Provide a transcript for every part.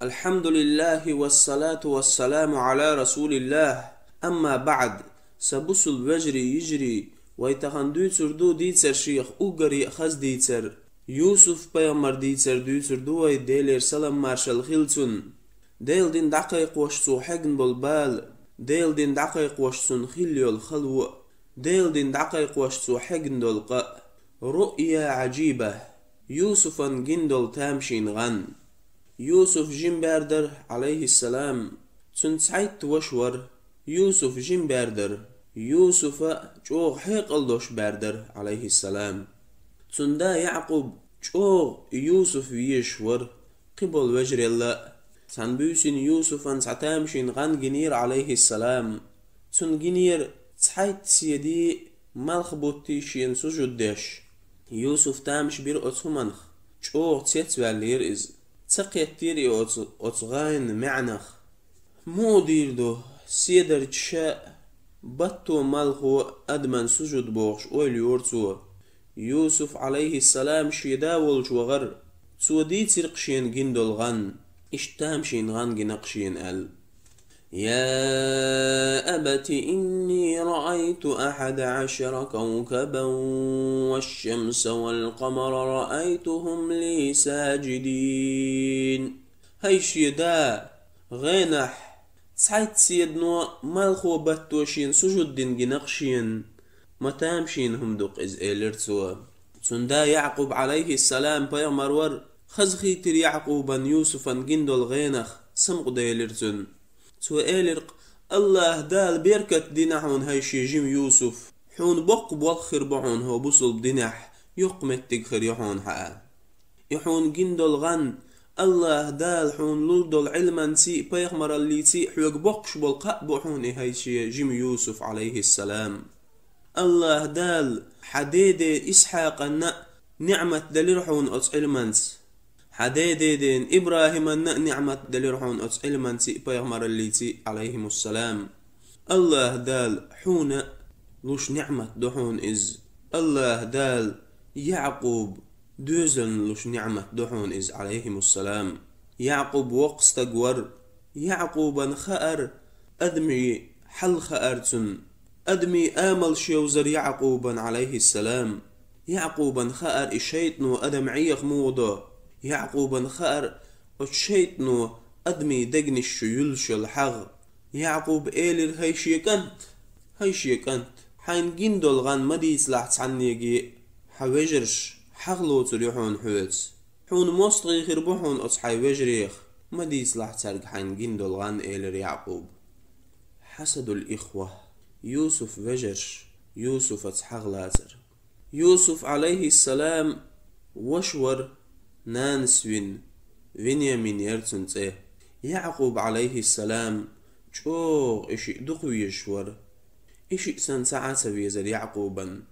الحمد لله والصلاة والسلام على رسول الله. أما بعد، سبس الوجر يجري ويتخندو تردو ديتر شيخ أوغري أخز ديتر يوسف بيامر ديتر ديتر دوي ديلير سلام مارشال خيلتون ديل دين دقيق وشسو حقن بالبال ديل دين دقيق وشسو خيليو الخلو ديل دين دقيق وشسو حقن دلق رؤيا عجيبة يوسفا جندل تامشين غن يوسف جنباردر عليه السلام تنسعيت وشور يوسف جنباردر يوسف جوغ حيقل دوش باردر عليه السلام تندا يعقوب جوغ يوسف يشور قبل وجر الله تنبوسين يوسفا تعتامشين غن جنير عليه السلام تن جنير تحيت سيدي مالخبوتيشين سجدش يوسف تامش بير أتمنخ جوغ تيتوالير إز تقيتيري أتغاين معنخ مو ديردو سيدر تشاء بطو مالخو أدمن سجد بوغش أوليورتو يوسف عليه السلام شيداول جوغر سودي ترقشين جندل غن اشتامشين غن جنقشين أل يا أبت إني رأيت 11 كوكبا والشمس والقمر رأيتهم لي ساجدين. هاي شيدا غينح سعيد سيدنو مالخو باتوشين سجدين جنقشين متامشين هم دوق إز إيلرتوا سندا يعقوب عليه السلام بيامرور خزخيتر يعقوبا يوسفا جندل غينخ سمق ديلرتن سو إيلرق الله دال بيركت دينحون هايشي جيم يوسف حون بق بوخر بعون هو بوصل بدينح يقمت تغخر يحون حقا يحون جندل غن الله دال حون لولدل علما تي بيغمر اللي تي حوق بقش بالقاء بحون هايشي جيم يوسف عليه السلام الله دال حديد إسحاق نعمة دليرحون أتس علمانس حديدين إبراهيم نعمة دليرحون أتس علمانسي بيغمر الليتي عليهم السلام الله دال حون لوش نعمة دحون إز الله دال يعقوب دوزن لوش نعمة دحون إز عليهم السلام يعقوب وقس تقور يعقوبا خأر أدمي حل خأرتن أدمي آمل شيوزر يعقوبا عليه السلام يعقوبا خأر إشيتنو أدم عيخ موضو يعقوبا خأر أتشيتنو أدمي دقني الشيولش الحغ يعقوب إيلر هايشي كانت حين جندل غان مديس لحت عنيجي حوجرش حغلو تريحون حوت حون مصطغي خربوحون أصحي وجريخ مديس لحت سرق حين جندل غان إيلر يعقوب حسد الإخوة يوسف وجرش يوسف أتحغ لاتر يوسف عليه السلام وشور نانسوين فينيامين يرتنته يعقوب عليه السلام جوغ إشي دقوي يشور إشي سنسعة بيزر يعقوبا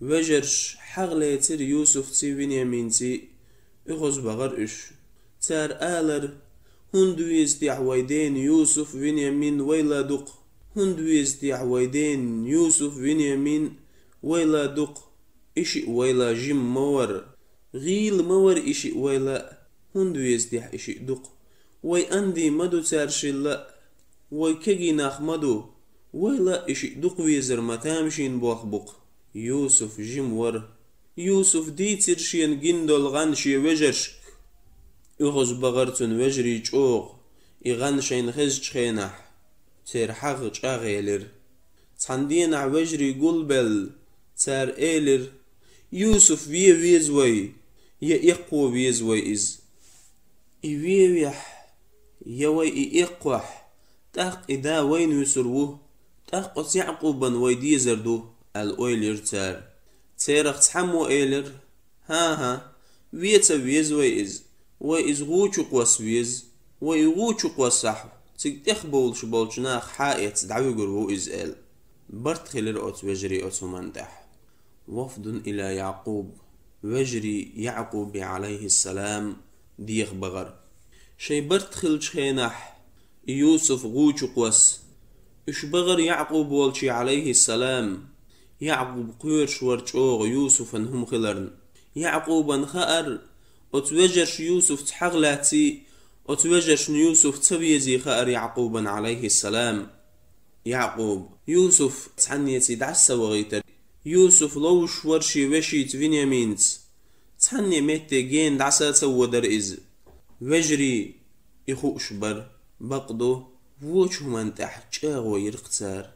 وجرش حغليتر يوسف تي فينيامين تي إخوز بغر إش تار آلر هندويز دي عويدين يوسف فينيامين ويلا دق هندويز دي عويدين يوسف فينيامين ويلا دق إشي ويلا جيم مور غيل مور إشي ويلا هندو يزدح إشي دق وي أندي مدو تارشلا وي كجي ناخ مدو ويلا إشي دق ويزر متامشين بوخبق يوسف جمور يوسف دي ترشين جندل غنشي وجرشك يخز بغرتن وجري جوغ يغنشين خزج خينح تير حغج أغيلر تاندين وجري قلبل تار إيلر يوسف ويزوي يقوى ويزوي إز يويح يوي يقوح تاق إدا وين يسروه تاق يعقوبا ويدي زردو الأويلر تار تيرخ تحمو إيلر ها ويتا ويزوي إز ويز غوچو قوس ويز ويغوچو قوس صح تخبول شبولشناخ حائط دعوي قرو إز إل برتخلر أوت وجري أوتو مندح وفد إلى يعقوب وجري يعقوب عليه السلام ديخ بغر شي برتخل شخينح يوسف غوچ قوس إش بغر يعقوب والشي عليه السلام يعقوب قيرش ورچوغ يوسف هم خلرن يعقوب خأر أتوجرش يوسف تحغلاتي أتوجش يوسف تبيزي خائر يعقوبا عليه السلام. يعقوب يوسف تحنيتي دعسة وغيتر يوسف لوش ورشي وشيت فينيامينز تحني ميتي جين دعسة سودر إز وجري يخوش بر بقدو ووش همان تحت شاغو يرقتار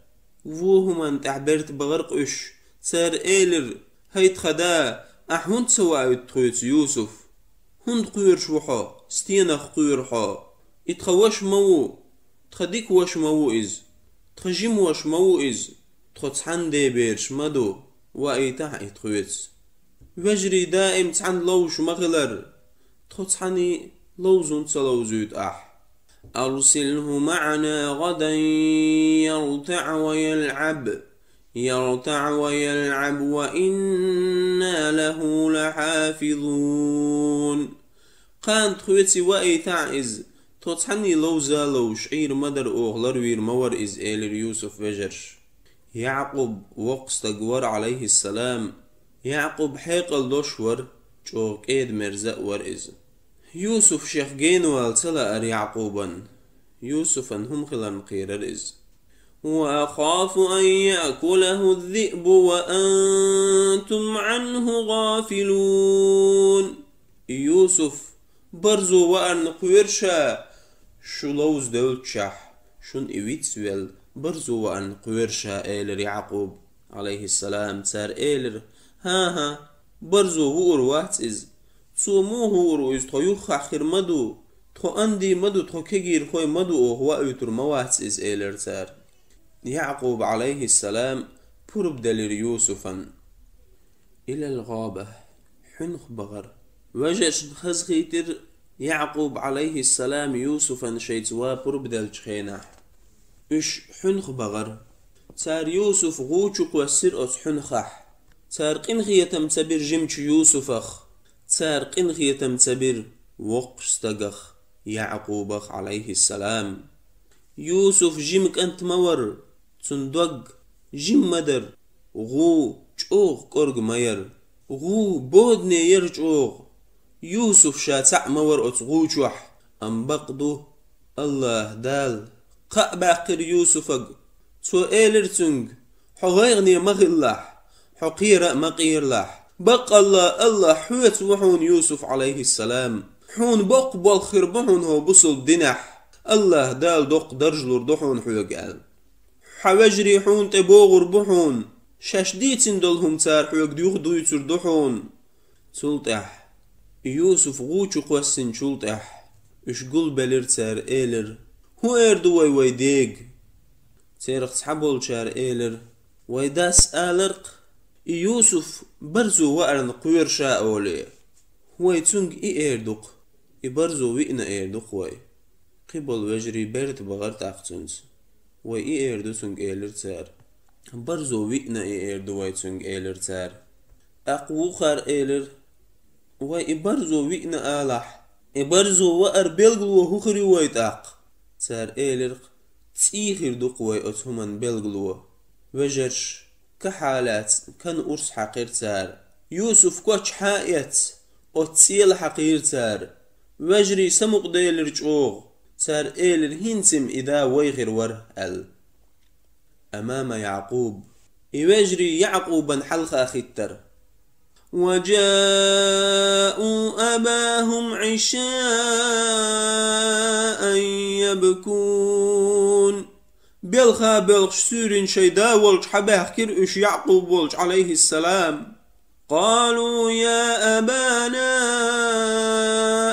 وو همان تعبرت بغرقش سار إيلر هيت خدا أحون تسوى تخويت يوسف هند قير شوحا ستينخ قير حا يتخوش مو تخديك وش مو إز تخجيم وش مو إز تخصحن دي بيرش مدو وإيتاح يتخويت وجري دائم تحن لوش مغلر تخصحني لوزن تلوزيت أرسله معنا غدا يرتع ويلعب وإنا له لحافظون. قانت خويتي وإيتاع إز تطحني لوزا لوش عير مدر أغلر وير مور إز إيلر يوسف وجرش. يعقوب وقست قور عليه السلام يعقوب حيقل دوشور جوك إيد مرزق ور إز يوسف شيخ جينوال تلا أر يعقوبا يوسفا هم خلان قير إز وأخاف أن يأكله الذئب وأنتم عنه غافلون. يوسف برزو وأن قيرشا شلوز دولتشح شن إيويتسويل برزو وأن قيرشا إيلر يعقوب عليه السلام تار إيلر ها برزو هور وات إز سومو هور إز تخيوخ آخر مدو تخو أندي مدو تخو كجير خوي مدو هو أيتر موات إز إيلر تار. يعقوب عليه السلام برب دلير يوسفا إلى الغابة حنخ بغر وجش خزخيتر يعقوب عليه السلام يوسفا شيتوا برب دل شخينح إش حنخ بغر تار يوسف غوشك والسر أس حنخح تار قنخية تمتبر جمش يوسفخ تار قنخية تمتبر وقستغخ يعقوبخ عليه السلام. يوسف جيمك أنت مور تندق جيم مدر غو جوغ قرق مير غو بودني يرجوغ يوسف شاتع مور أتغو جوح أم بقدو الله دال قأباقر يوسفق تو إيلرتنج حغيغني مغلح حقيرة مقيرلح بق الله حوت وحون يوسف عليه السلام حون بق بالخير بحون هو بصل دنح الله دال دق درجلور دحون حوقال حوجري حون تبوغر بحون شاشديتن دلهم تار حوق ديوخ دويتر دحون سلطح يوسف غوچو قوسن شلطح اش قل بلر تار إيلر هو اردو ويديق تيرخ تحبول شار إيلر ويداس آلرق يوسف برزو وأرن قوير شاء أولي هو يتونج إيردوق برزو وإنا إيردوق وي قبل وجري بيرت بغرت أختنس وإيردو تونج إيلر تار برزو وإنا إيردو ويتونج إيلر تار أقوو خار إيلر وإبرزو وإنا آلح إبرزو وأر بلغلو هخري ويتاق تار إيلر تيخير دقوي أتهمن بلغلو وجرش كحالات كان أرس حقير تار يوسف كوش حايت أتسيل حقير تار وجري سمق ديل رجوغ تار إيلر هنتم إذا ويغير ورهل أمام يعقوب يوجري يعقوبا حلقا ختر وجاءوا أباهم عشاء يبكون بلخا بلخ سورين شيدا ولج حباه كرئش يعقوب ولج عليه السلام قالوا يا أبانا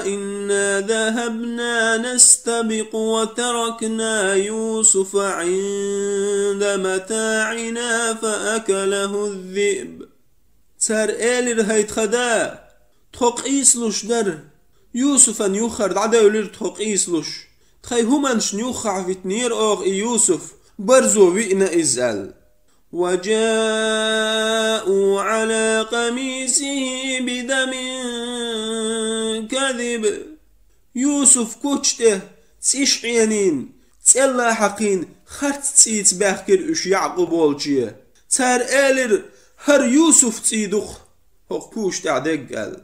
إنا ذهبنا نستبق وتركنا يوسف عند متاعنا فأكله الذئب. تار إيلر هيت خدا تخوق إيسلوش در يوسفا يخرد عدا يولير تخوق إيسلوش تخي همانش نيوخع في تنير أوغ يوسف برزو وإنا إزال. وجاءوا على قميصه بدم كذب يوسف كوشته تسيش عينين تسيلا حقين خرت تسيت باكر اش يعقوب والجيه تار إيلر هر يوسف تسيدوخ هوك بوش تعدق قال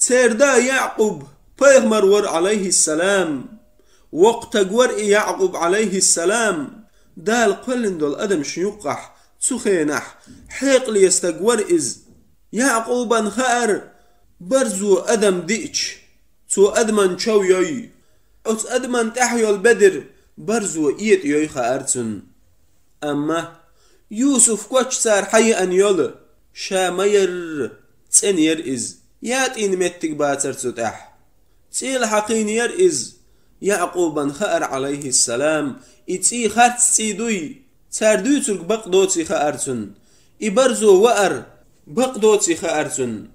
تار دا يعقوب Peygamber var aleyhisselam وقت جور يعقوب عليه السلام دال قلن دول أدم شيوقح تخينح حيق ليستجور إز يعقوبا خار برزو أدم ديتش تو أدمن شو يوي أت أدمن تحيو البدر برزو إيت يوي خارتن أما يوسف كوش سار حي أن يول شامير تنير إز يات إن متك باتر تتح تيل حقين ير إز يعقوبا خار عليه السلام إتي خارت سيدوي تاردوي ترك بقدوتي خارتن إبرزو وأر بقدوتي خارتن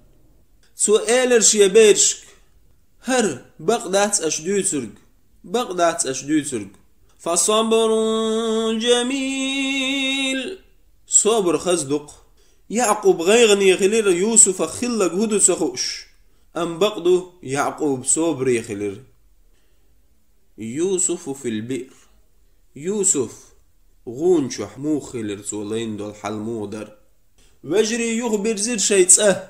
سؤال شيبيرشك هر بقدات أشدوترك بقدات أشدوترك فصبر جميل صبر خزدق يعقوب غيغني خلير يوسف خلق هدو سخوش أم بقدو يعقوب صبر يخلير يوسف في البئر يوسف غون شحمو خلير سولين دول حلمودر وجري يخبر زر شيتسه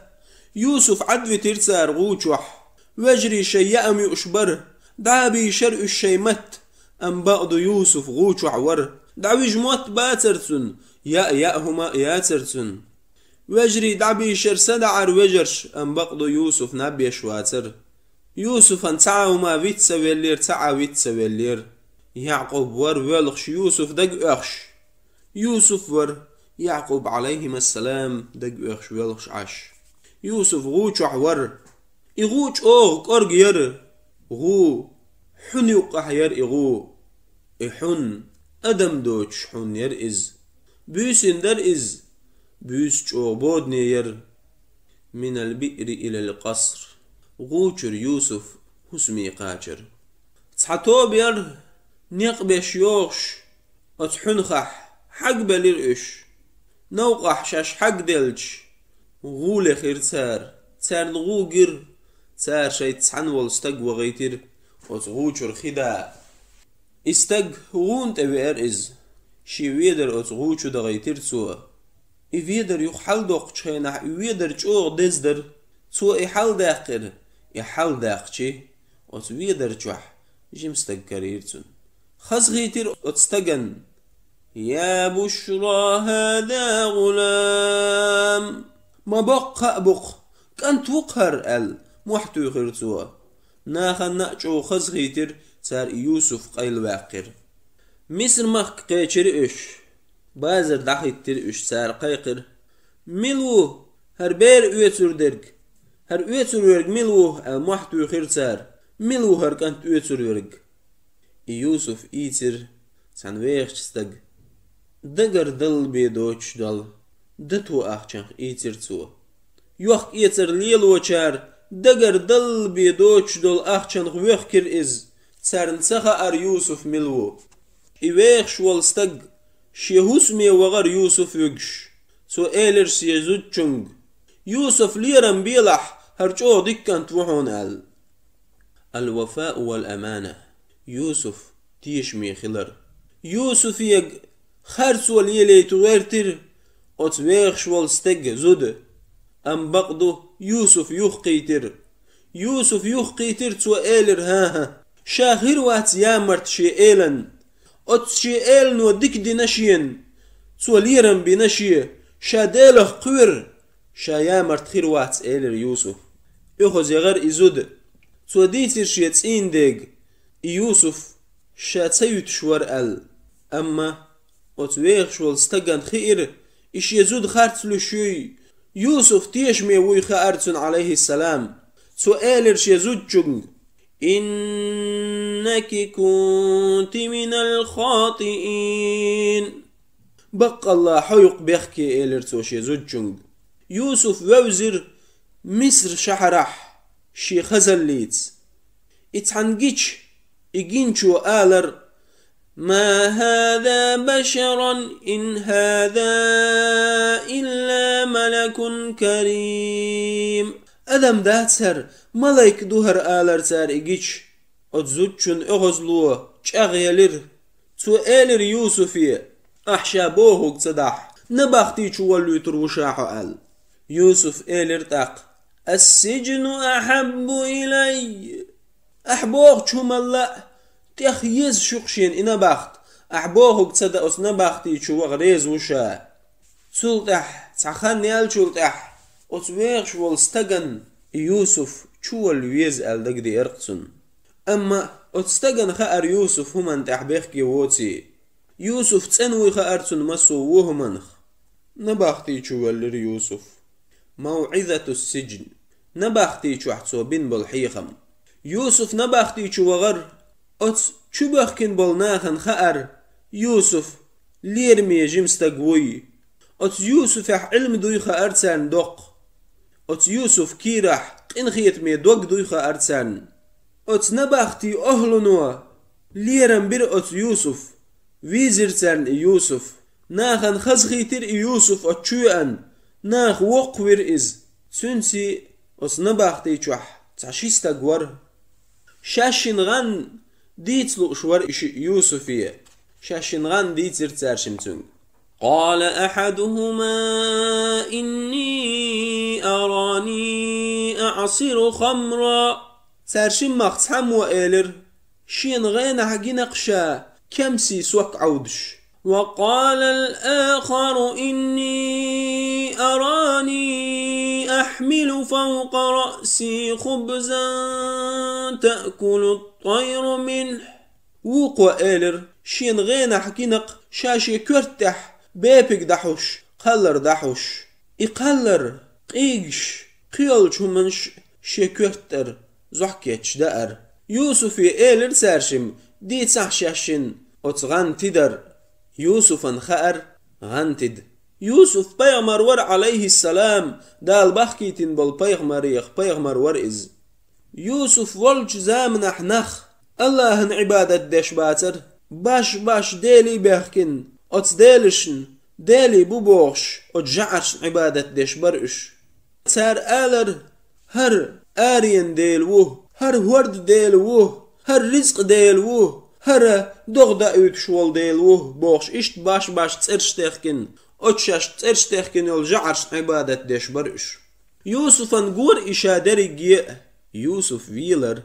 يوسف عدو ترسار غوشح وجري شيئم يؤشبر دعبي شرع الشيمت أم بعض يوسف غوشح ور دعوي جموت باترسن يأهما ياترسن وجري دعبي شر سدعر وجرش أم بعض يوسف نبي شواتر يوسف أن تعاوما ويت سويلير تعا ويت سويلير يعقوب ور ولخش يوسف دق أخش يوسف ور يعقوب عليهما السلام دق أخش ولخش عش يوسف غوشح ور إغوش قرق ير غو حن يقح ير إغو إحن أدم دوش حن ير إز بيسن در إز بيس بودني ير من البئر إلى القصر غوشر يوسف هسمي قاچر تحتو بير نقبش يوغش أتحنخح حق بليرش نوقح شاش حق دلش غول خير تار الغوغر تار شي تسحن والستق وغيتر وتغوشر خدا استق غون تبير إز شي ويدر أتغوشو دغيتر سوا إفيدر يخحل دوق تشينح إفيدر تشوغ دزدر سوا إحال داقر إحال داقشي وتويدر تشوح جمستق كريرتون خز غيتر أتستقن يا بشرى هذا غلام ما بق بق كانت وقهر ال محتو خرتوا ناخن نأجو خز غيتر سار يوسف قيل واقر مصر مخ قيشر إش بازر دحيتر إش سار قيقر ملو هر بير اويتر درك هر اويتر ورق ملو المحتو خير سار ملو هر كانت اويتر ورق يوسف ايتر سان ويخش استق دقر دل بيدوش دل دتو اخشنخ ايتر تو يوخ ايتر ليل وچار دقر دل بيدوش دل اخشنخ ويخكر از سارنسخا ار يوسف ملو ايويخش والستق شيهوس مي وغر يوسف يقش سو ايلر سيزود چنگ يوسف ليرن بيلح هرچو دكانت وحون ال الوفاء والأمانة يوسف تيش مي خلر يوسف يق خرس وليلي تغيرتر اتويخش والستق زود ام بقدو يوسف يخقيتر يوسف يخقيتر تو ايلر هاها شاخر وات يامرت شي ايلن ات شي ايلن ودك دي نشين تو ليرن بنشي شاديله قور شا يامرت خير وات ايلر يوسف يخوز يغر ازود تو ديتر شيت اندق يوسف شاتيوت شور ال اما اتويخش والستقن خير إش يزود خارت لشوي يوسف تيش ميوي خارتن عليه السلام سؤالرش يزود جنگ إنك كنت من الخاطئين بقى الله حيق بيخكي إلرتوش يزود جنگ يوسف ووزر مصر شحرح شي خزليت اتعنجيش إجينشو آلر ما هذا بشرا إن هذا إلا ملك كريم أدم داتسر ملايك دوهر آلر تار إجيش أتزوجن أغزلوه چاغيلر تو آلر يوسفي أحشابوه تصدح نبختي چوالو تروشاحو آل يوسف آلر تاق السجن أحب إلي أحبوغ شوم الله تخيز شقشين إنا بخت أحبوغ تصدق أسنا بختي شو غريز وشا سلطح تخان نيال سلطح أتويغ شوال استغن يوسف شو الويز الدقدي إرقصن أما أتستغن خأر يوسف همان تحبيخكي ووتي يوسف تنوي خأرتن مسو وهمنخ نبختي شو اللي يوسف موعظة السجن نبختي شو حتسو بين بالحيخم يوسف نبختي شو وغر أتس شو بخكن بالناخن خأر يوسف ليرمي جمستقوي أتس يوسف علم دوي خأرتسان دوق أتس يوسف كيرح قنخيت مي دوق دوي خأرتسان أتس نبختي أهلنوا ليرم بير أتس يوسف ويزرتان يوسف ناخن خزخيتر يوسف أتشوئن ناخ وقوير إز سنسي أتس نبختي شوح تعشيستقور شاشن غن ديتلو شوار يوسفية شاشن غن ديتر تارشمتون قال أحدهما إني أراني أعصر خمرا تارشم مقتحم وإلر شين غين حقين قشا كمسي سوك عودش وقال الآخر إني أراني أحمل فوق رأسي خبزا تأكل الطير منه وقوى إلر شين غين حقينق شاشي كرتح بيبك دحوش قلر دحوش إقلر قيقش قيلش همنش شكرتر زحكيتش دأر يوسف إلر سارشم دي تحشاشن أتغان تدر يوسفا خأر غانتد يوسف بيغمر ور عليه السلام دال بحكيتن بالبيغمريخ بيغمر ور إز يوسف ولج زامنح نخ الله عبادة ديش باتر باش ديلي بيخكن أتس ديلشن ديلي بوبوش أتجعش عبادة ديش برش سار آلر هر آرين ديلوه هر ورد ديلوه هر رزق ديلوه هر دغدا اوت شوال ديلوه بوش اشت باش تسرشتخكن أتشاش تسرشتخكن يلجعش عبادة ديش برش يوسفا نقور إشا دريجي يوسف ويلر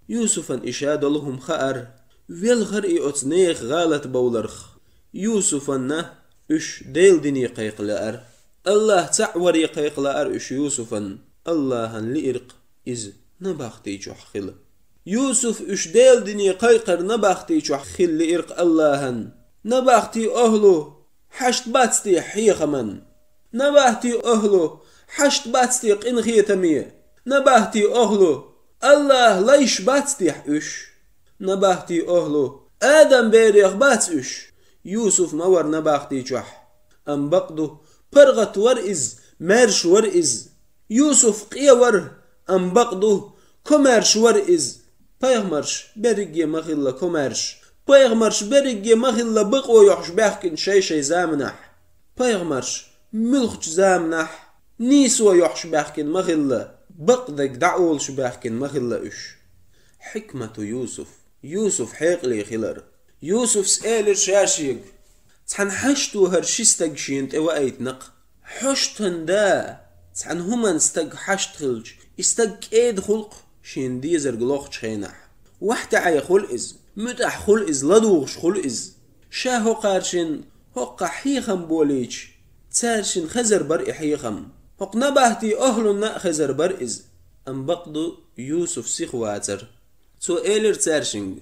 يوسفا إشا دلهم خأر ويلغر إي أتنيخ غالت بولرخ يوسفا نه إش ديل ديني قيق لأر الله تعور يقيق لأر إش يوسفا الله لإرق إز نباختي جحخل يوسف إش ديل ديني قيقر نباختي جحخل لإرق الله نباختي أهلو حشت باتستي حيخمن نباختي أهلو حشت باتستي قنخيتمي نباختي أهلو الله ليش باتستي إش نباختي أهلو آدم بيريخ باتس إش يوسف مور نباختي جح أم بقدو برغت ورئز مارش ورئز يوسف قيا ور أم بقدو كمارش ورئز بيغمرش برقيا مخلا كمارش بيغمرش برقيا مخلا بقو يحش بحكن شي زامنح بيغمرش ملخش زامنح نيسو يحش بحكن مخلا بقدك دعولش بحكن مخلا إش حكمة يوسف حيقلي خلر يوسف سألر شاشيق تحن حشتو هرشيستق شينت اوائيت نق حشتن دا تحن همان استق حشت خلج استق ايد خلق شين ديزر قلوخ شينح وحتى عي خلقز متح خلقز لدوغش خلقز شاهو قارشن هقا حيخم بوليج تارشن خزر بر حيخم هق نباهتي أهلو نا خزر برئز أم بقدو يوسف سيخواتر تو إيلر تارشنج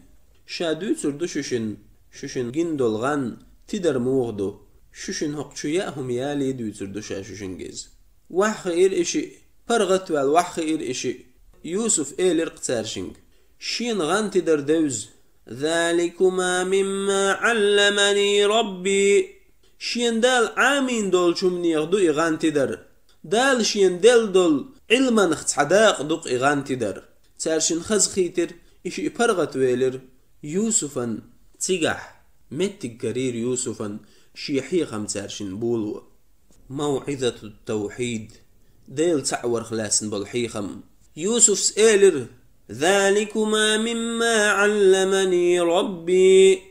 شادو تردو شوشن جندول غان تدر موغدو شوشن هقشو ياهم يالي دو تردو شاشوشنجز وح خير إشي برغت والوح خير إشي يوسف إيلر قتارشنج شين غان تدر دوز ذلكما مما علمني ربي شين دال عامين دول شمني يغدو إغان تدر دال شين دل دول علما نخت حداق دوق إغان تدر تارشن خز خيتر إشي برغت ويلر يوسفا تيجح متك قرير يوسفا شيحي خمسارشن بولو موعظة التوحيد ديل تعور خلاسن بالحيخم يوسف سألر ذلكما مما علمني ربي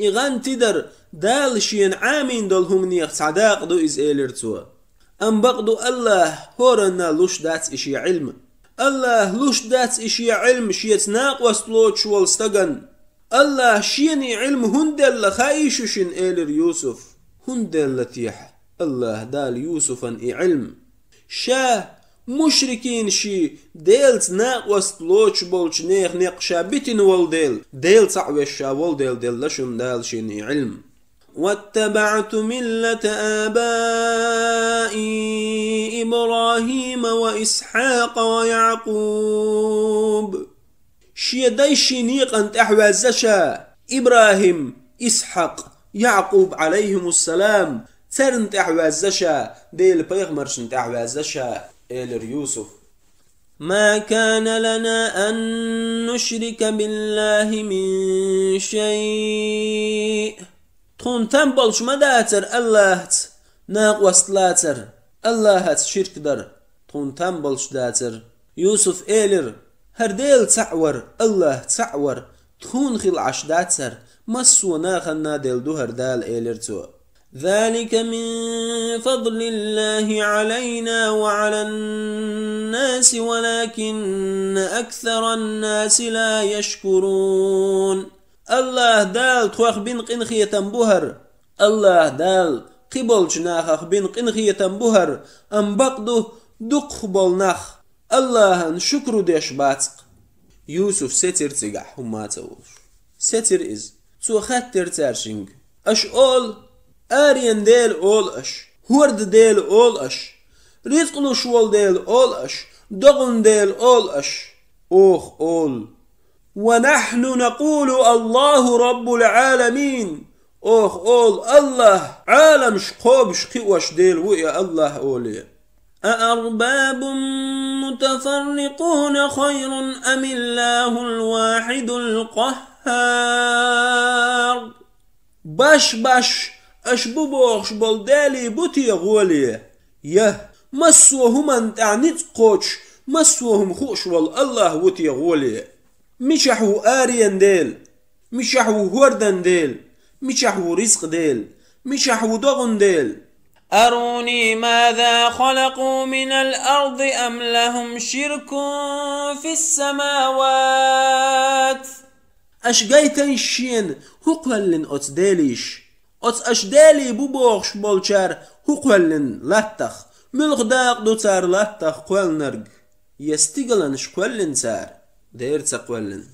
إغان تدر دال شين عامين دولهم نيخ صداق دو إز إيلر توا أم بقدو الله هورنا لوش دات إشي علم الله لوش دات إشي علم شيت ناقوست لوتش والستغن الله شيني علم هندل خايششن إلر يوسف هندل تيح الله دال يوسفا علم شاه مشركين شي ديلت ناقوست لوتش بولش نيخ نقشا بيتن والديل ديل صعوشا والديل ديل لشن دال شيني علم واتبعت ملة آبائي إبراهيم وإسحاق ويعقوب شي دايشي نيقن تحوازشا إبراهيم إسحاق يعقوب عليهم السلام ترن تحوازشا ديل بيغمرشن تحوازشا إلر يوسف ما كان لنا أن نشرك بالله من شيء تون تنبلش مداتر الله ناقوست لاتر الله شرك در تون تنبلش داتر يوسف إلر هرديل تعور الله تعور تخون خل عش داتر مسو ناخنا ديل دوهر دال إلر تو ذلك من فضل الله علينا وعلى الناس ولكن أكثر الناس لا يشكرون الله دال توخ بين قنخية بهر الله دال قبل جناخ بين قنخية بهر أم بقدو دق بول نخ الله نشكر ديش باتق يوسف ستر تقح هما تولش ستر إز تو خاتر تارشنج أش أول آرين ديل أول أش هورد ديل أول أش رزقلو شوال ديل أول أش دغن ديل أول أش أوخ أول ونحن نقول الله رب العالمين أوخ أول الله عالم شقوب شقوش ديل ويا الله أولي أأرباب متفرقون خير أم الله الواحد القهار باش أشبوبوخش بلدالي بوتي غولي يه مسوهم انت عنيت قوش مسوهم خوش والله وتي غولي مشحو آريان ديل مشحو هوردن ديل مشحو رزق ديل مشحو دغن ديل أروني ماذا خلقوا من الأرض أم لهم شرك في السماوات أشجيتن شين هقلن أتداليش أشدالي بوبوخش بولشار هقلن لاتخ ملغداق دوتار لاتخ قولنرج يستيقلنش قولن سار ديرت قولن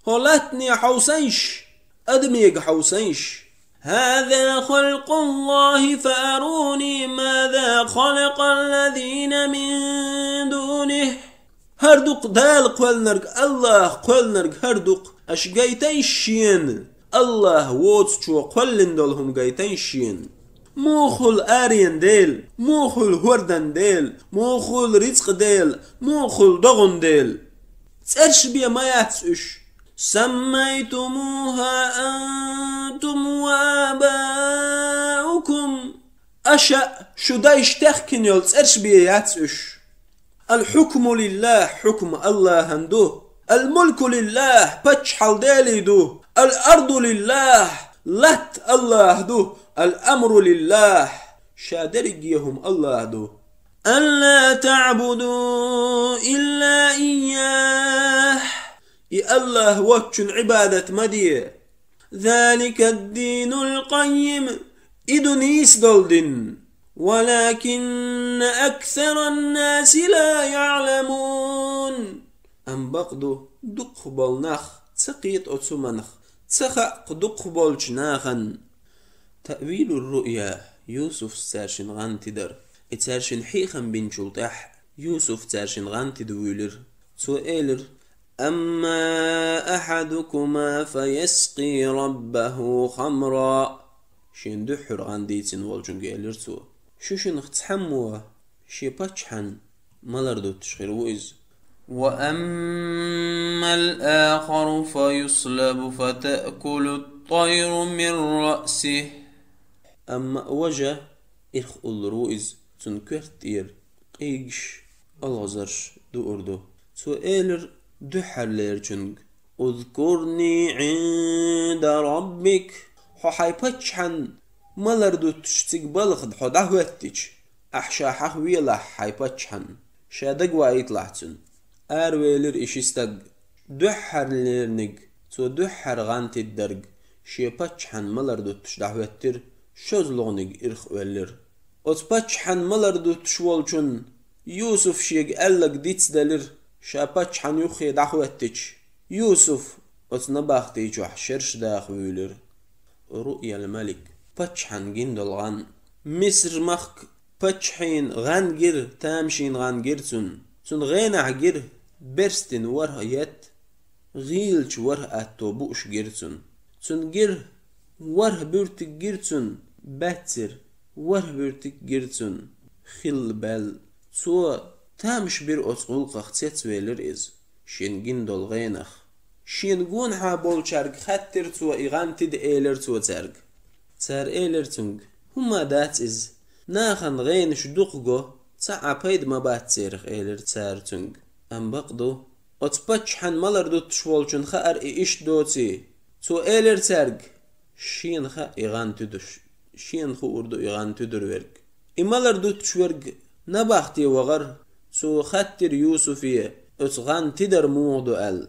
هولاتني حوسنش أدميق حوسنش هذا خلق الله فأروني ماذا خلق الذين من دونه هردق دال قولنرج الله قولنرج هردق أشجيتن شين الله ووتشو قولن دولهم جيتن شين موخل آرين ديل موخل هوردن ديل موخل رزق ديل موخل دغن ديل تسألش بيا ما يتسوش سميتموها أنتم وآباؤكم أشأ شو دايش تخكن يول تسألش بيا يتسوش الحكم لله حكم الله هندو الملك لله بتشحل ديلي دو الأرض لله لت الله دو الأمر لله شادرجيهم الله دو ألا تعبدوا إلا إياه الله وجه عبادة مدية ذلك الدين القيم إدنيس دولدن ولكن أكثر الناس لا يعلمون أم بقدو دق بالنخ تسقيت أتسمنخ تسخق دق بالجناخن تأويل الرؤيا يوسف سارشن غانتدر اتسارشن حيخن بن شلطح يوسف تارشن غانتدويلر سؤالر أما أحدكما فيسقي ربه خمرا شين دحر غانديتن والجنجيلر تو شوشن اختحموا شي باتشحن مالردو تشخير وإز وأما الآخر فيصلب فتأكل الطير من رأسه أما وجه إرخ الروئز تنكرتير إيش الغزرش دو أردو سؤالر دحرلير جنگ اذكرني عند ربك حي باتشحن مالردو تشتك بلخد حدا هوتيش أحشا حويلا حي باتشحن شادق وايت لحتن أرويلر إشيستق دحر ليرنج تو دحر غانت الدرج شي باتشحن ملردو تشدعوتر شوزلونج إرخ ولر أت باتشحن ملردو تشولشن يوسف شيق ألق ديتس دلر شا باتشحن يخي دعوتش يوسف أت نباختي جوح شرش داخ ويلر رؤيا الملك باتشحن جندل غان مصر مخ باتشحين غان جير تامشين غان جيرتون تون غينع جير برستن ورها يت غيلش ورها أتوبوش جيرتون تون جير وره بورتك جيرتون باتر وره بورتك جيرتون خل بال تو تامش بير أتقول قختت ويلر إز شين جندل غينخ شين جون حابول شارك خطر تو إيغان تد إيلر تو ترق تار إيلر تونج هما دات إز ناخن غين شدوقجو تاع بايد ما بات سيرخ إيلر تار تونج أم بقدو أتبتشحن ملردو تشولشن خار إيش دوتي تو إيلر ترق شين خا إيغان تدش شين خو أردو إيغان تدر ورق إمالردو تشورق نباختي وغر تو خطر يوسفية أتغان تدر موغدو أل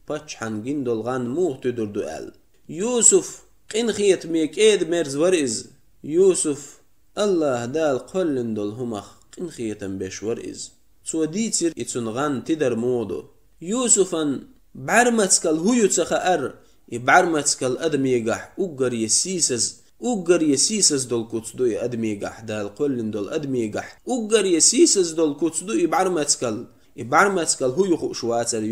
باتشحن جندل غان موغ تدر دو أل يوسف قين خيت ميك إيد مرز ورئز يوسف الله دال قلن دول همخ قين خيتن بيش ورئز تو ديتر إتون غان تدر موغدو يوسفن بعرمتكال هيو تخأر بعرمتكال أدميقح أقر يسيسز دول كتدو أدميقح دال قلن دول أدميقح أقر يسيسز دول كتدو بعرمتكال هيو خشواتر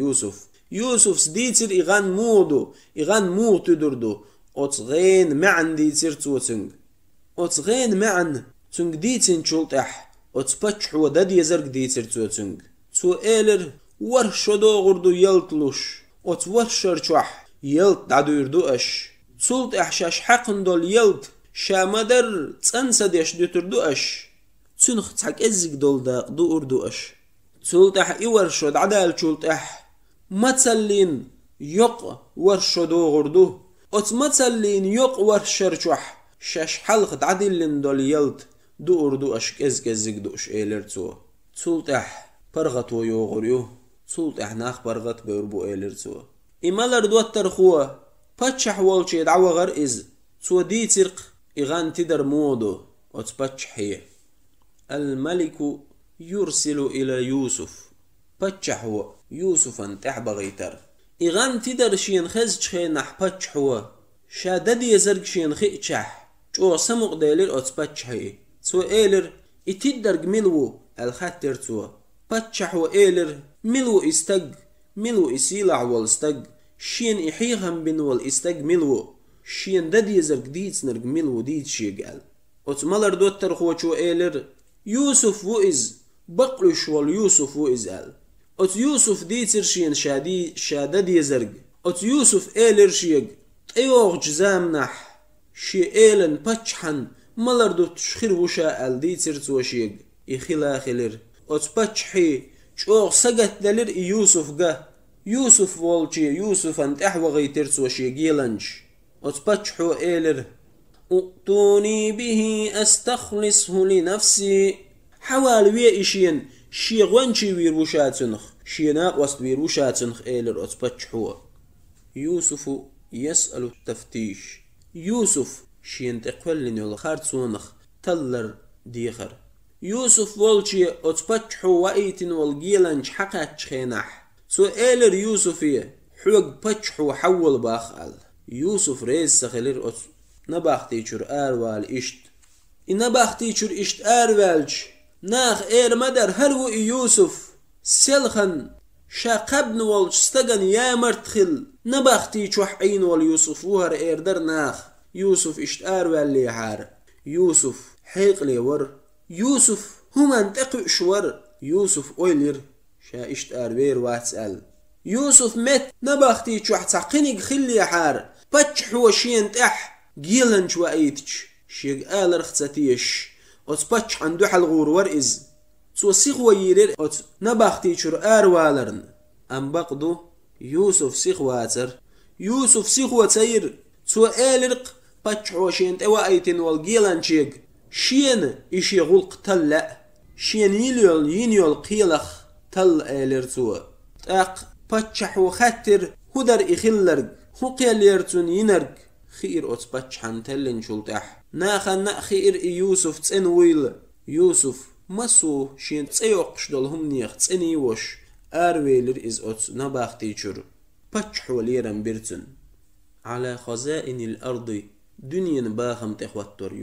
يوسف سديتر إغان مودو إغان مو تدردو أتغين معن ديتر توتنج أتغين معن تنج ديتن شلطح أتبتح ودد يزرق ديتر توتنج تو إيلر ورشدو غردو يلتلوش أتورشر شوح يلت دادو يردو أش تلطح شاش حقن دول يلت شامدر تنسد يشدتردو أش تنخ تحك إزق دول داق دو أردو أش تلطح إورشد عدال شلطح متسلين يق ورشدو غردو أت متسلين يق ورشرشوح شاش حلقت عدلين دول يلت دو أردو أشك إزق دوش إيلر تو تلطح برغتو يوغريو تلطح ناخ برغت بيربو إيلر تو إمالر دوات ترخوا باتشح والشي دعوة غر إز تو دي ترق إغان تدر مودو أت باتشحيه الملك يرسل إلى يوسف باتشحوا يوسفا تحب غيتر إغان تدر شين خزج خينح باتشحوا شادد يزرق شين خيتشح جو سمق ديلر أت باتشحيه تو إيلر إتدرق ملو الخاتر تو باتشحوا إيلر ملو استق ملو إسيلع والستق شين إحيغم بن والإستق ملو شين دد يزرق ديت نرق ملو ديت شيقال أت مالر دوتر خوشو إيلر يوسف وإز بقلش واليوسف وإز قال أت يوسف ديتر شين شادد يزرق أت يوسف إيلر شيق طيوغ جزامنح شي إيلن باتشحن مالردو تشخير وشا أل ديتر توشيق إخلا خلر أت باتشحي شوغ سقت دلر يوسف قا يوسف والشي يوسف أنت أحوى غيتر توشيق يلنش أت باتشحو إيلر أؤتوني به أستخلصه لنفسي حوال ويئشين شي غوانشي ويروشاتنخ شي ناقوست ويروشاتنخ إيلر أتبتشحوا يوسف يسأل التفتيش يوسف شي انتقلن يلخارتسونخ تلر ديخر يوسف والشي أتبتشحوا وإيتن والجيلنش حقاتش خينح سو إيلر يوسفية حوق بتشحوا حول باخال يوسف ريز سخلر نباختيشر آروال إشت نباختيشر إشت آروالش ناخ إير مدر هلو يوسف سلخن شاقبن والشستغن يا مرتخل نباختي چوح عين واليوسف وهر إير در ناخ يوسف اشتار واللي حار يوسف حيق لي ور يوسف هما انتقع شور يوسف أويلر شا اشتار وير واتسأل يوسف مت نباختي چوح تقنق خلي حار بچح وشين تح جيلن شوائيتش شيق آل رختتيش أتبتش عندو حلغور ورئز سو سيخوة يرير أت نباختي شر آروالرن أم بقدو يوسف سيخواتر يوسف سيخوة تير سو آلرق بتش وشين توايتن والجيلان شيق شين إشي غلق تلا شين ينيول قيلخ تل آلر سو تاق باتشح وخاتر هدر إخلرق هو قياليرتون ينرق خير أوت باتشحان تلين شلتح ناخا خير يوسف تسن ويل يوسف مسو شين تسيوقش دولهم نيخ تسني وش آرويلر إز أوت نباخ تيشر باتشح وليرن بيرتن على خزائن الأرض دنيا باخم تخوتر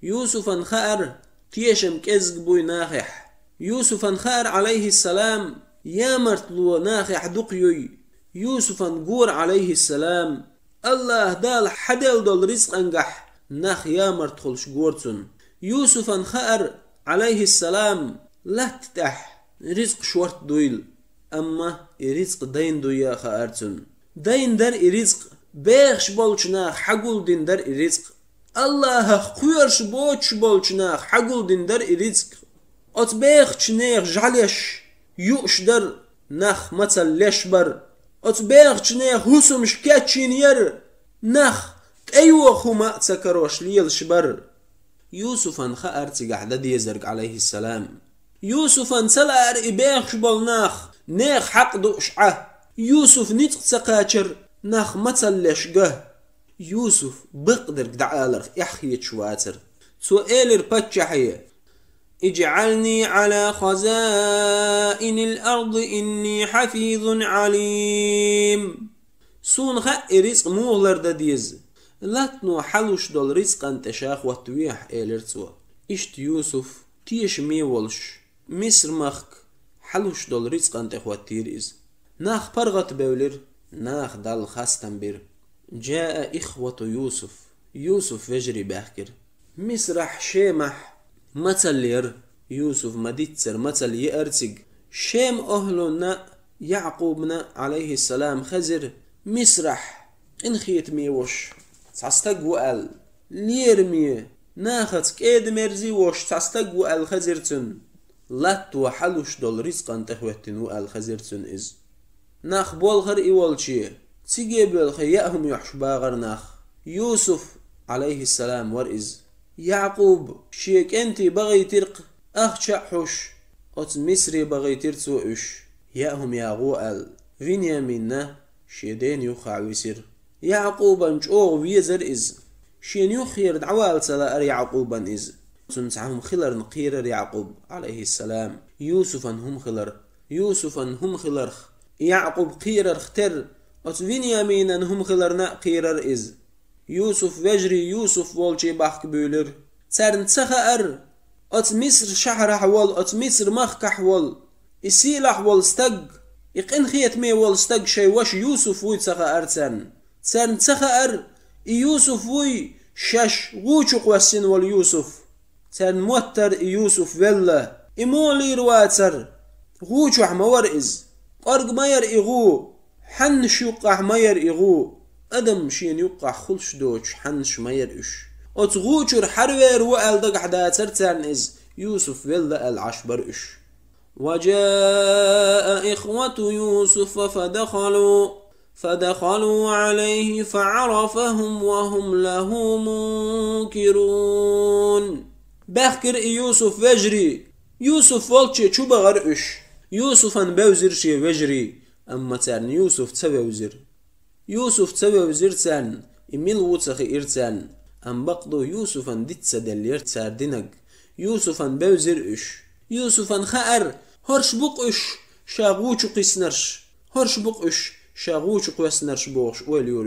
يوسف انخار تيشم كزق بوي ناخح يوسف انخار عليه السلام يا مرتلو ناخح دقيوي يوسف انقور عليه السلام الله دال حدل دول رزق انقح ناخ يا مرتخلش قورتن يوسف انخار عليه السلام لا تتح رزق شورت دويل أما رزق دين دويا خارتن دين در رزق بيخش بولشناخ حقول دين در رزق الله خويرش بوش بولشناخ حقول دين در رزق أتبيخش نيخ جعلش يوش در نخ مثل لشبر أتبيخش نيخ هسمش كاتشين ير نخ أيوة خما تسكروش ليل شبر يوسف انخار تقعد ديزرق عليه السلام يوسف انسلار إبيخش بولناخ نيخ حق دوشعه يوسف نتق سقاتشر ناخ مثل لشقه يوسف بقدر دعالر يحيي شواتر سؤالر باتشحيه اجعلني على خزائن الأرض إني حفيظ عليم سون خق رزق مغلر دديز لاتنو حلوش دول رزق انتشاخ واتويح إلرتوا اشت يوسف تيش ميولش مصر مخك حلوش دول رزق انتخ واتيريز ناخ برغت بولر ناخ دال خاستن بير جاء إخوة يوسف فجري باكر مسرح شيمح مثل يوسف مديتسر مثل يأرتق شيم أهلنا يعقوبنا عليه السلام خزر مسرح انخيت ميوش تستق وقال ليرمي ناخت كيد مرزي وش تستق وقال خزرتن لات وحلوش دول رزقا تخوتن وقال خزرتن إز ناخ بولغر إيوالشي تيجي بالخياهم يحش باغر ناخ يوسف عليه السلام ورئز يعقوب شيك انتي بغي ترق اخشحوش ات مصري بغي ترتوش ياهم ياغوال فينيامين شيدين يخع ويسر يعقوبا نشوغ ويزر إز شين يخير دعوال سلا أر يعقوبا إز تنسعهم خلر نقير يعقوب عليه السلام يوسفا هم خلر يعقوب قيرر اختر أتفينيامين هم خلرنا قيرر إز يوسف وجري يوسف والشي بحك بولر تسارن تسخأر أت مصر شحر حوال أت مصر مخك حوال إسيل حوال استق يقين خيت مي وال استق شي وش يوسف وي تسخأر تسارن تسخأر يوسف وي شاش غوشق وسن واليوسف تسارن موتر يوسف ولا إمولي رواتر غوشح مورئز قرق ماير إغو حنش يقع ماير إغو أدم شين يقع خلش دوش حنش ماير إش أتغوشر حروير وقال دق حداتر تان إز يوسف ولا العشبر إش وجاء إخوة يوسف فدخلوا عليه فعرفهم وهم له منكرون بخكر يوسف وجري يوسف والشي چوبا غر إش يوسفا بوزر شي وجري أما تان يوسف تبوزر تان إميل وطخ إرتان أم بقضو يوسفا ديتسا دلير تاردنق يوسفا بوزر إش يوسفا خأر هرش بق إش شاغوچو قسنرش هرش بق إش شاغوچو قسنرش بوغش وليور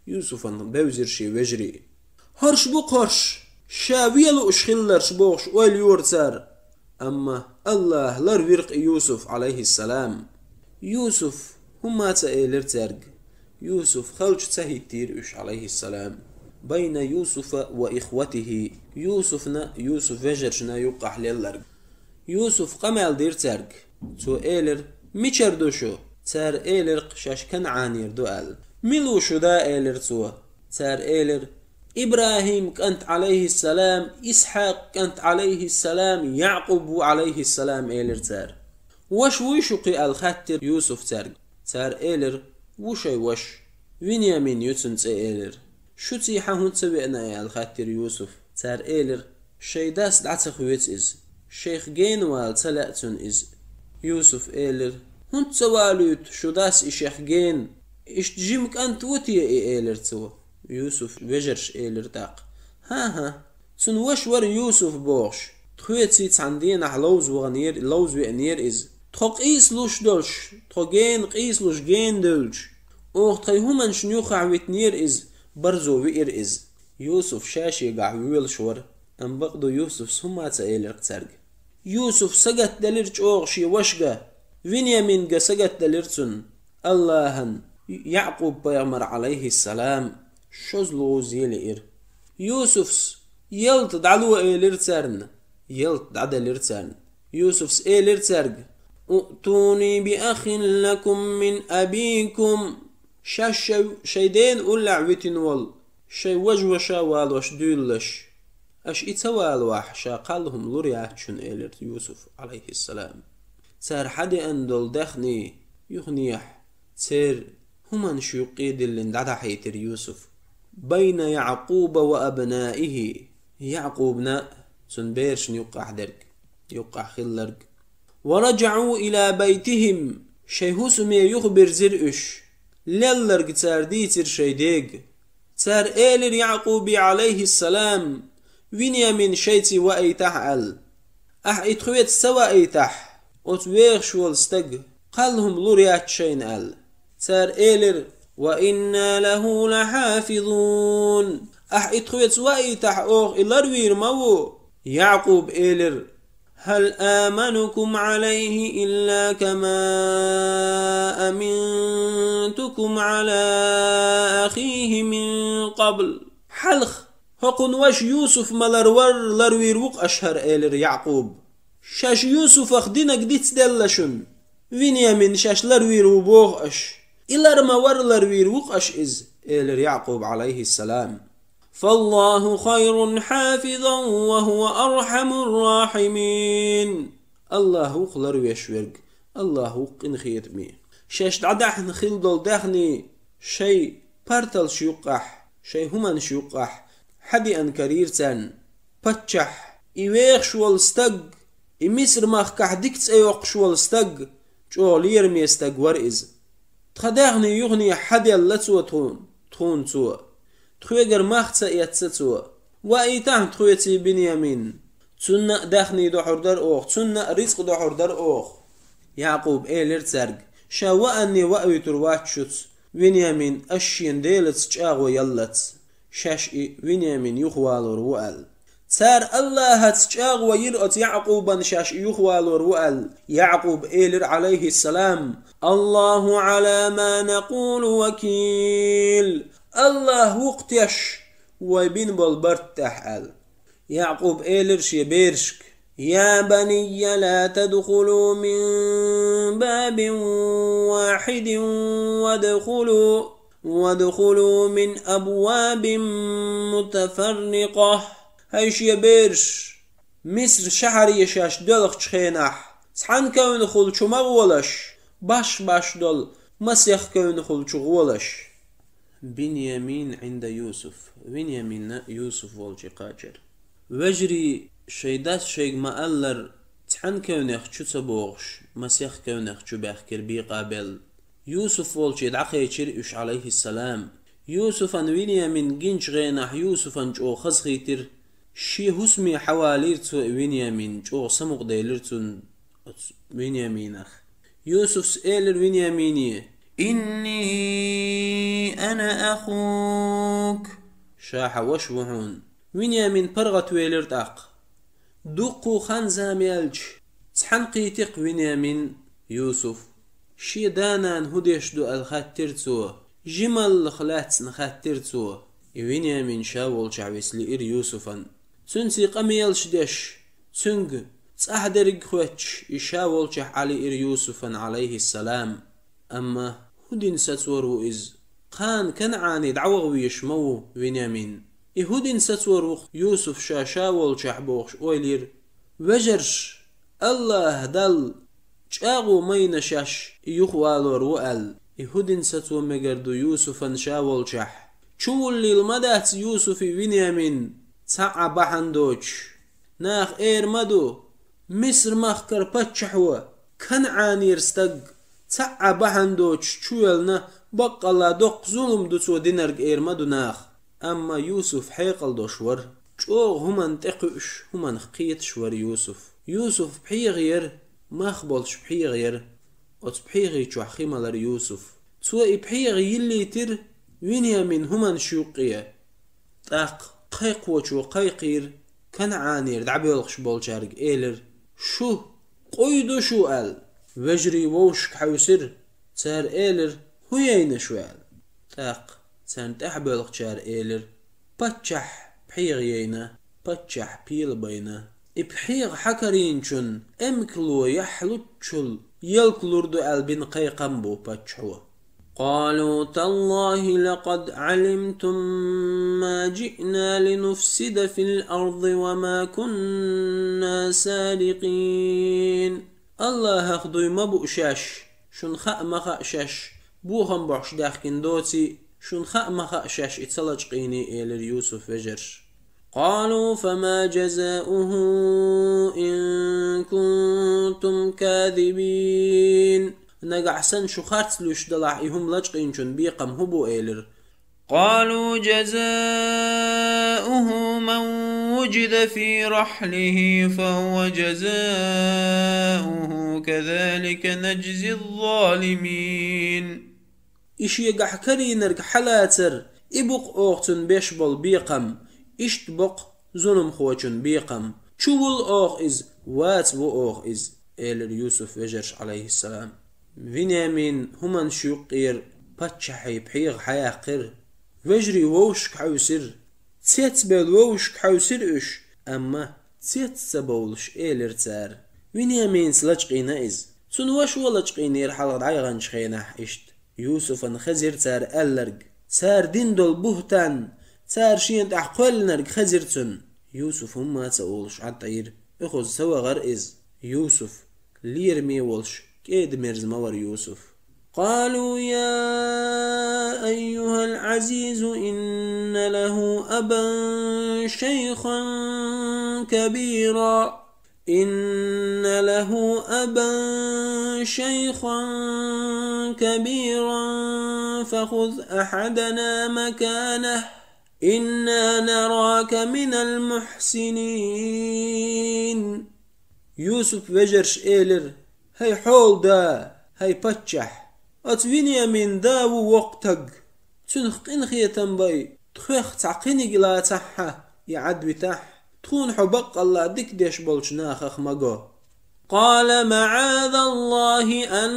يوسفا بوزر شي وجري هرش بق هرش شاويلو إش خلرش بوغش وليور تار أما الله لرورق يوسف عليه السلام يوسف هما تأيلر تارق يوسف خلج تهيتير إش عليه السلام بين يوسف وإخوته يوسف وجرشنا يقح للرق يوسف قمال دير تارق تو إيلر ميشر دوشو تار إيلر قشاش كنعانير دوال ملوشو دا إيلر تو تار إيلر إبراهيم كانت عليه السلام إسحاق كانت عليه السلام يعقوب عليه السلام إيلر تار وشقي الخاتر يوسف تار إيلر وش وينيامين يوتنت إيلر شو تيحاهن تبعنا الخاتر يوسف تار إيلر شيداس دعت خويت إز شيخ جينوال تلاتون إز يوسف إيلر هنت سوالوت شو داس إشيخ جين إش تجيمك أنت وتي إيلر تو يوسف وجرش إيلر داق ها تون وش ور يوسف بوش تخويت سيت عندين لوز وغنير لوز وغنير إز تخو قيس لوش دولش تخو جين قيس لوش جين دولش أوه تخي همان شنيوخ عويتنير إز برزو وإر إز يوسف شاشي قاع ويل شور أم بقدو يوسف سما تأيلر تسرق يوسف سجت دلرج أوغشي وشجا فينيامين جا سجت دلرتن اللهن يعقوب بيغمر عليه السلام شزلو زيلئر يوسف يلت دعلو إيلرترن يلت دعدلرترن يوسف إيلرترج ائتوني بأخ لكم من أبيكم شاش شيدين أولع ويتنول شي وجوشا والوش دولش أش إتوال وحشا قالهم لورياتشن إلر يوسف عليه السلام تار حدي أندل دخني يغنيح تار همان شيقيد اللي اندعدا حيتر يوسف بين يعقوب وأبنائه يعقوبنا سنبيرش يوقع درك يوقع خلرك ورجعوا إلى بيتهم شيهوسمي يخبر زرقش للرق تار ديتر شيديق تار إلر يعقوب عليه السلام فينيامين شيتي وأيتح إتخويت سوا أيتح أتويغ شوال استق قالهم لوريات شين تار إيلر وإنا له لحافظون إتخويت وأيتح أوغ إلروير مو يعقوب إيلر هل آمنكم عليه إلا كما أمنتكم على أخيه من قبل حلخ هقن واش يوسف ملرور لروير وق أشهر إيلر يعقوب شاش يوسف أخدنا قديت دلشن فينيامين شاش لروير وبوغ أش إلر مور لروير وق أش إز إيلر يعقوب عليه السلام فالله خير حافظا وهو أرحم الراحمين الله خلر ويشورق الله قن خير مي شاش دعدحن خلدل دخني شي بارتل شيقح شي همان شيقح حدي أنكريرتن بتشح إيويخ شوال استق إميسر ماخ كحديكت أيوق شوال استق جو ليرمي استق ورئز تخداغني يغني حدي اللتو تخون تو تخويقر ماخ تأيتسو وإيتان تخويتي بنيامين تسنة داخني دوحر در أوخ تسنة رزق دوحر در أوخ يعقوب إيلر ترق شاوأني وأويتر واتشوت بنيامين أشين ديلت تشاغو يلت شاش بنيامين يخوالور وقال تار الله تشاغ ويرأت يعقوبا شاش يخوالور وقال يعقوب إيلر عليه السلام الله على ما نقول وكيل الله وقتش وبين بالبرتح قال يعقوب إيلر شبيرشك يا بني لا تدخلوا من باب واحد وادخلوا من أبواب متفرقة هايش يبيرش مصر شهر يشاش دلق شخينح سحن كون خل شمغولش باش دل مسيخ كون خل شغولش بنيامين عند يوسف بنيامين يوسف والجي قاجر وجري شيداس شيق ما ألر تحن كونيخ شو تبوغش مسيخ كونيخ شو بيخكر بي قابل يوسف والجي دعقي يشرئش عليه السلام يوسف ان بنيامين جنش غينح يوسف ان جو خزخيتر شي هسمي حواليرتو بنيامين جو سمق ديلرتون بنيامينخ يوسف سئلر بنياميني إني أنا أخوك شاح وشوهون بنيامين برغت ويلرت أق دوقو خنزا ميلج تحنقي تق بنيامين يوسف شي دانان هديش دو الخاترتو جمال خلات نخاترتو بنيامين شاول شعبس لإر يوسفا تنسي قميلش ديش تنق تأحدرق خوتش يشاول شح علي إر يوسفا عليه السلام أما هدين ستورو إز قان كنعاني دعوغ ويشمو بنيامين هدين ستورو يوسف شاول شحبوغش ويلير وجرش الله دل شاغو مين شاش يخوالور وقال هدين ستو مقردو يوسفا شاول شح شول المدات يوسف بنيامين تعب بحندوش ناخ إير مدو مصر مخكر بتشحوه كنعاني رستق تسعى بحندوش شويلنا بقى الله دوق ظلم دوتو دينرق إيرمدو ناخ. أما يوسف حيقل دوشور شوغ همان تقوش همان خقيت شور يوسف بحيغير ما خبولش بحيغير وت بحيغي شو حخيمالر يوسف سوى بحيغي يلي تر وينيامين همان شوقية تاق قيق وشو قيقير كان عانير دعبيولخش بولشارق إيلر شو قويدو شو قال وجري ووشك حوسر تار إيلر هويين شوال تاق سانت أحبولخ شار إيلر باتشح بحيغيينا باتشح بيل بينا بحيغ حكرينشن امكلو يحلوتشل يلكلوردو ألبين قيقنبو باتشحو. قالوا تالله لقد علمتم ما جئنا لنفسد في الأرض وما كنا سارقين. الله أخذوا مبؤشاش شن خاء مخأشاش بوهم بوش داخكين دوتي شن خاء مخأشاش اتسلج قيني إلى يوسف وجرش. قالوا فما جزاؤه إن كنتم كاذبين. نقعسن شو خارتلوش دلع إهم لجقين شن بيقم هبو إيلر. قالوا جزاؤه من وجد في رحله فهو جزاؤه كذلك نجزي الظالمين. إش يقع كرينرق حلاتر إبق أوغتن بيشبل بيقم إشت بق ظلم خوچن بيقم چوبل أوغ إز وات بو أوغ إز إيلر يوسف وجرش عليه السلام. فينيامين همان شوقير باتشحي بحيغ حياقر وجري ووشك حوسر تيتبل ووشك حوسر إش أما تيتبولش إيلر تار. فينيامين سلجقينا إز سنواش ولجقينير حلق عيغان شخينح إشت يوسفن خزير تار ألرق تار ديندول بوهتان تار شين تحقل نرق خزيرتن. يوسف هما تقولش عطير اخوز سوا غر إز يوسف ليرمي ولش كيد مرز مور يوسف. قالوا يا أيها العزيز إن له أبا شيخا كبيرا إن له أبا شيخا كبيرا فخذ أحدنا مكانه إنا نراك من المحسنين. يوسف وجرش إيلر هاي حول دا هاي باتشح أتفينيامين داو وقتك تنخ إنخية تنبي تخيخ تعقيني قلا تحا يعد بتح تخون حبق الله ديك ديش بولشناخ أخمقو. قال معاذ الله أن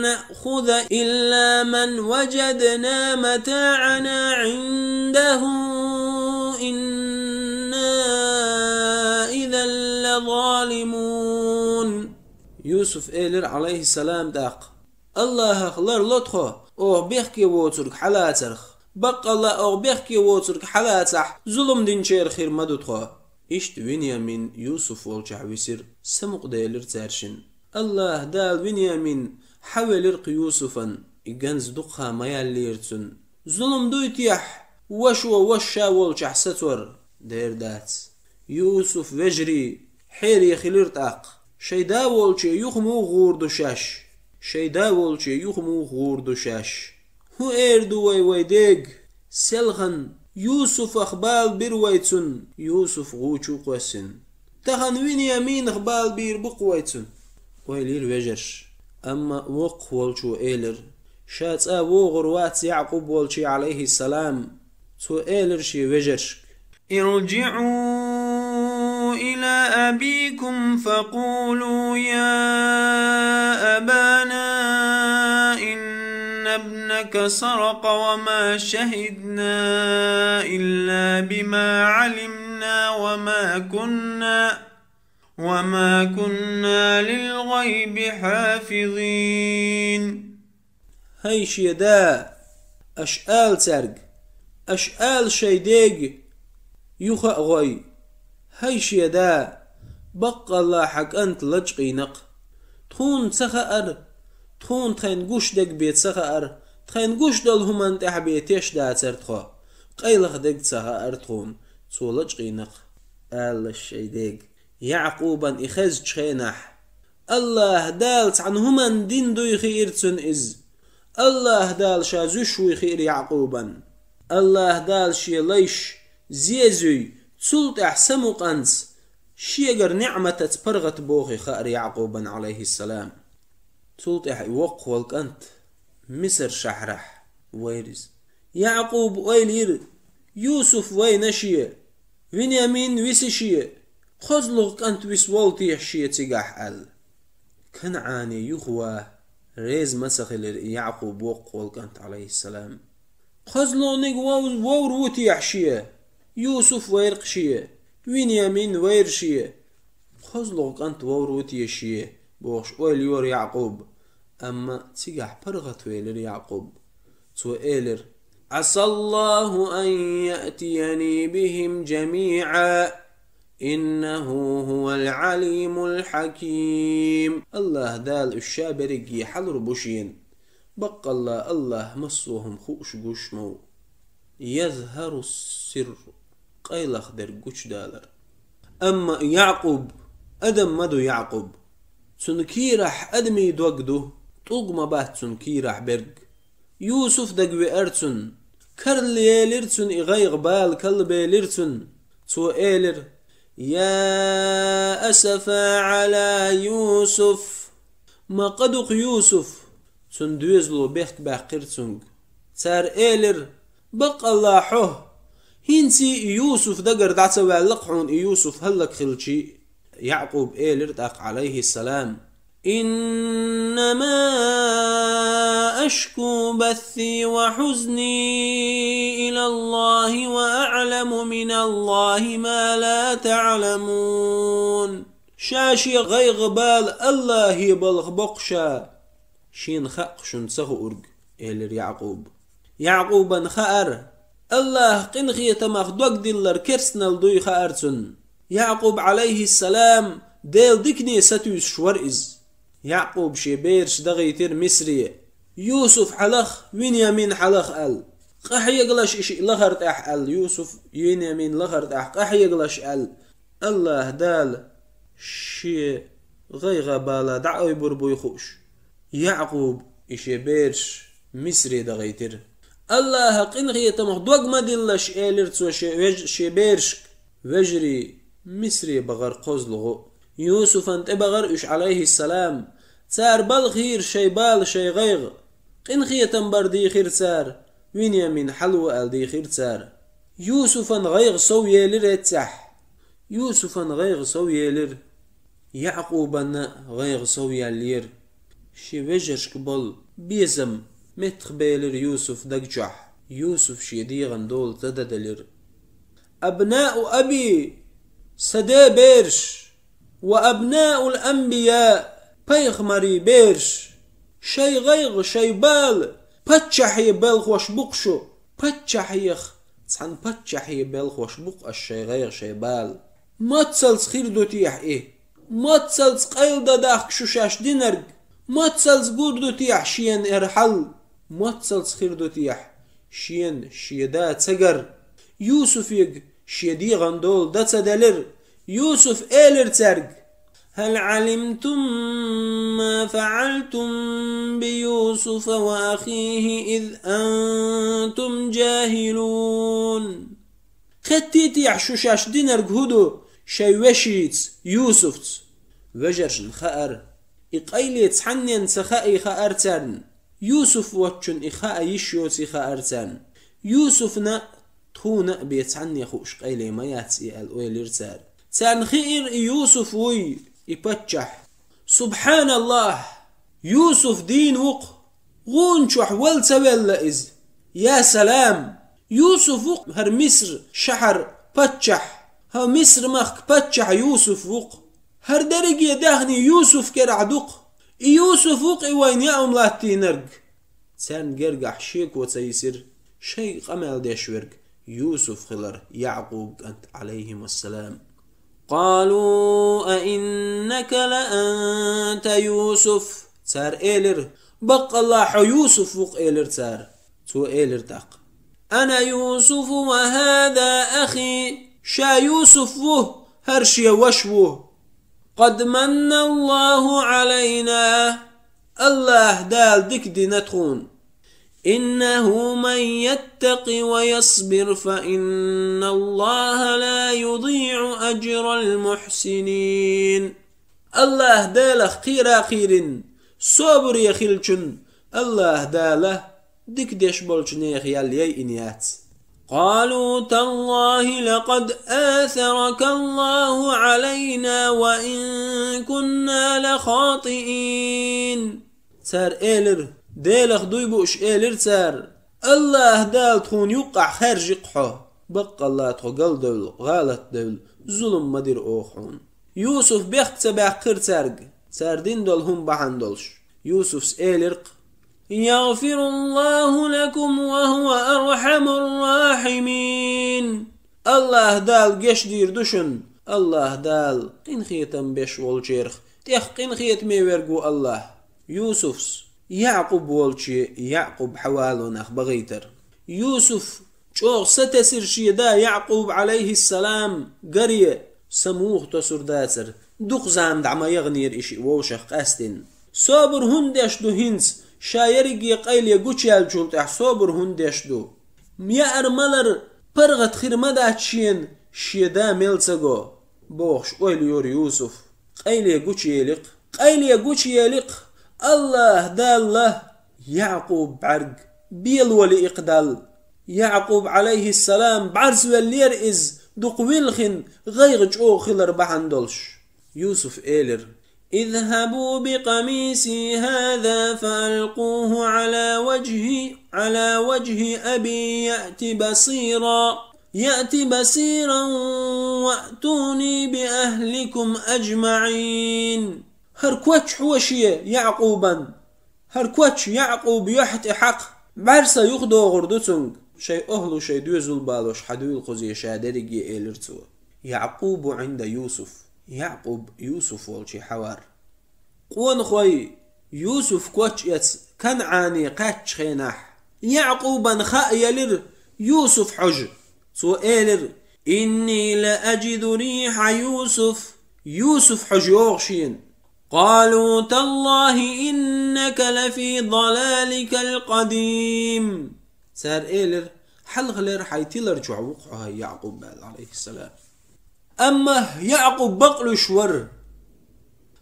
نأخذ إلا من وجدنا متاعنا عنده إنا إذا لظالمون. يوسف إيلر عليه السلام داق الله خلر لطخو أو بيحكي ووترك حلاترخ بق الله أو بيحكي ووترك حلاتح ظلم دين شير خير مدوتخو. إشت فينيامين يوسف والجح ويسير سمق دايلر تارشن الله دال فينيامين حاول يرق يوسفا إجانز دقها ما ياليرتن ظلم دويتيح وشو وشا والجح ستور داير دات. يوسف وجري حير يخلير تاق شيدا والجي يخمو غوردو شاش شيدا والجي يخمو غوردو شاش هو إيردو ويديق سلغن يوسف أخبال بيرويتن يوسف غوچو قوسن تخن وينيامين أخبال بير بقويتن ويلير وجرش. أما وق والشو إيلر شات وغر وات يعقوب والشي عليه السلام تو إيلر شي وجرش. ارجعوا إلى أبيكم فقولوا يا أبانا إن ابنك سرق وما شهدنا إلا بما علمنا وما كنا للغيب حافظين. هيش يدا أشآل ترق أشآل شيديق يخأ غي هيش يدا بقى الله حق أنت لجقينق تخون تخأر تخون تخين قوش دق بيت سخأر تخين قوش دل همان تحبيتيش داتر تخو قيلخ دق سخأر تخون تو لجقينق آل الشيديق يعقوبا إخز تشينح الله دال عن همان دين دوي خير تسن إز الله دال شازوشوي خير يعقوبا الله دال شي ليش زيزوي تسلط احسمو قنس شيغر نعمة تبرغت بوخي خير يعقوبا عليه السلام تسلط وق والقنت مصر شحرح ويرز يعقوب ويلير يوسف وينشيه بنيامين ويسشيه خزلغ قنت ويسولتي شيه تيقاح ال كنعاني يخوى ريز مسخل يعقوب وق والقنت عليه السلام خزلو نيق ووروتي يحشيه يوسف ويرقشيه بنيامين ويرشيه خزلو قنت ووروتي يشيه بوش ويليور يعقوب أما تيقاح برغت ويلر يعقوب تو إيلر عسى الله أن يأتيني بهم جميعا إنه هو العليم الحكيم الله دال الشابرقي حلر بوشين بق الله مصوهم خوش قشمو يظهر السر قيل أخدر قش دالر أما يعقوب أدم مدو يعقوب سنكيرح أدمي دوقدو طوق بات سنكيرح برق يوسف دقوي أرتن كرليلرتن إغيغ بال كلبيلرتن تو إيلر يا أسفا على يوسف ما قدق يوسف سندوزلو بيخك باقرتنگ تار إيلر بق الله حوه هنسي يوسف دقر دعتا والقحون يوسف هلك خلشي يعقوب إيلر داق عليه السلام إنما أشكو بثي وحزني إلى الله وأعلم من الله ما لا تعلمون شاشي غيغ بال الله يبلغ بقشا شين خقشن سهو أرق إلر يعقوبا خأر الله قنخي تماخ دوك دلر كرسنال دوي خأرتن يعقوب عليه السلام ديل ديكني ستوس شورئز يعقوب شبيرش دغيتر مصري يوسف حلخ بنيامين حلخ ال قح يقلش إشي لغرت ال يوسف بنيامين لغرت قح يقلش ال الله دال شي غيغ بالا دعوي بربو يخوش يعقوب إشي بيرش مصري دغيتر الله قنغي تمخ دوغ مدلش إلرتو شي بيرش وجري مصري بغر قزلغو يوسف انت بغر إش عليه السلام تار بالخير شي بال شي غيغ قنخي تنبر دي خير تار بنيامين حلو ال دي خير تار يوسف غيغ سوي لرتح يوسف غيغ سوي لر يعقوب غيغ سوي لير شي وجرش قبل بيزم متخبيلر يوسف دقجح يوسف شي ديغن دول تددلر أبناء أبي سدى بيرش وأبناء الأنبياء بيخمري بيرش شي غيغ شي بال بتشحي بالخوش بقشو بتشحيخ تحن بتشحي بالخوش بق الشي غيغ شي بال ما تسلس خير دو تيح إيه ما تسلس قيل داخ شوشاش دينرق ما تسلس قود دو تيح شين إرحل ما تسلس خير دو تيح شين شيدا تسقر يوسف يق شيدي غندول دا تدلر يوسف إيلر ترق هل علمتم ما فعلتم بيوسف وأخيه إذ أنتم جاهلون خطيتي يحشوشاش دينرق هدو شي وشيت يوسف وجرشن خأر إقايلي تحنين سخائي خأرتن يوسف وچن إخاء يشيوتي خأرتن يوسفنا تخونا بيتعني خوش قيلي ما ياتي الأويلرتار تان خير يوسف وي يبتشح سبحان الله يوسف دين وق غونشح والتولا إز يا سلام يوسف وق هر مصر شحر بتشح ها مصر مخ بتشح يوسف وق هر درجة دهني يوسف كرعدق يوسف وق وين يأم لاتي نرق تان قرقح شيك وتيسر شيء قمال ديشورق يوسف خلر يعقوب أنت عليهم السلام قالوا أئنك لأنت يوسف تار إيلر بق الله يوسف فوق إيلر تار تو إيلر تاق أنا يوسف وهذا أخي شا يوسف وه هرشي وشوه قد من الله علينا الله دال دك دينتخون إنه من يتق ويصبر فإن الله لا يضيع أجر المحسنين الله دالخ قيرا قيرن صبر يخلچن الله داله دك ديش بولچن يخيال يي إنيات قالوا تالله لقد آثرك الله علينا وإن كنا لخاطئين سار إيلر ديلخ دويبوش إيلر سار الله دال تخون يقع خارج قحو بق الله تخو قل دول غالت دول ظلم مدير أوخون يوسف بيخت سبع قر سارق ساردين دول هم بحن دولش يوسف إيلرق يغفر الله لكم وهو أرحم الراحمين الله دال جش دير دشن الله دال قين خيتم بش والجيرخ تيخ قين خيت ميورقو الله يوسف يعقوب والشي يعقوب حوالو نخ بغيتر يوسف شوغ ستسر شيدا يعقوب عليه السلام قرية سموه تسر داسر دوق زام دعما يغنير إشي ووشخ قاستن صابر هندش دو هنس شايرقي قيل يقوشيال جولتح صابر هندش دو ميا أرمالر برغت خير مداتشين شيدا ميلسقو بوخش قيل يور يوسف قيل يقوشيالق الله داله يعقوب بعرق بيل ولي إقدال يعقوب عليه السلام بعرس واللير إز دوق ويلخن غيغج أو خلر بحندلش يوسف إيلر اذهبوا بقميصي هذا فألقوه على وجه أبي يأتي بصيرا وأتوني بأهلكم أجمعين هركوتش حوشية يعقوبا هركوتش يعقوب يحت حق برسا يخدو غردتنگ شيء أهلو شيء دوزل بالوش حدويل قزي شادرقي إيلرتو يعقوب عند يعقوب يوسف والشي حوار قوان خوي يوسف كوتش يتس كنعاني قاتش خيناح يعقوبا خائيلر يوسف حج سو إيلر إني لأجد ريح يوسف حج يوغشين قالوا تالله إنك لفي ضلالك القديم سار إيلر حلغلر حيتيلر جعوقها يعقوب عليه السلام أما يعقوب بقل شور